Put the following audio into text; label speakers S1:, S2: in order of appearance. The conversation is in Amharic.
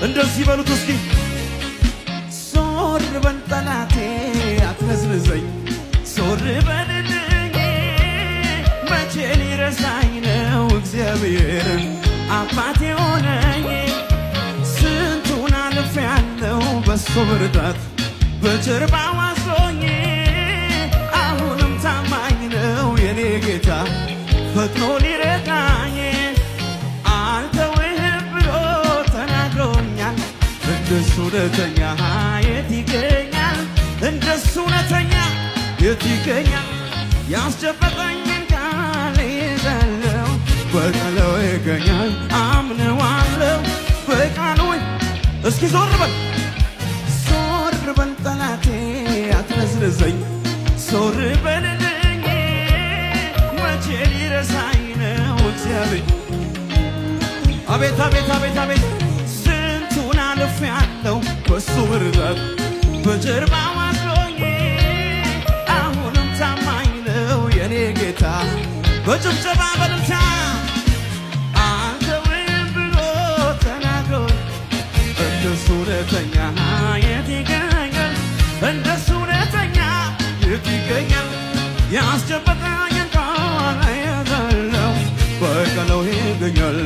S1: እንደዚህ በሉት እስኪ ዞር በል ጠላቴ አትነዝንዘኝ ዞር በልልኝ መቼ ሊረሳኝ ነው እግዚአብሔር አባቴ ሆነኝ ስንቱን አልፌያለሁ በሱ ብርታት በጀርባው አስሮኝ አሁንም ታማኝ ነው የኔ ጌታ ፈጥኖ ሊረዳኝ አልተውህም ብሎ ተናግሮኛል እንደሱ እውነተኛ የት ይገኛል እንደሱ እውነተኛ የት ይገኛል ያስጨበጠኝን ቃል ይዛለሁ በቃሉ ይገኛል አምነዋለሁ በቃሉ እስኪ ዞር በል ጠላቴ አትነዝንዘኝ ዞር በልልኝ መቼ ሊረሳኝ ነው እግዚአብሔር አቤት አቤት አቤት አቤት ስንቱን አልፌያለሁ በሱ ብርታት በጀርባው አስሮኝ አሁንም ታማኝ ነው የኔ ጌታ በጭብጨባ በልልታ አልተውህም ብሎ ተናግሮ እንደሱ እውነተኛ የት ይገኛል እንደሱ እውነተኛ የት ይገኛል ያስጨበጠኝን ቃል እይዛለሁ በቃሉ ይገኛል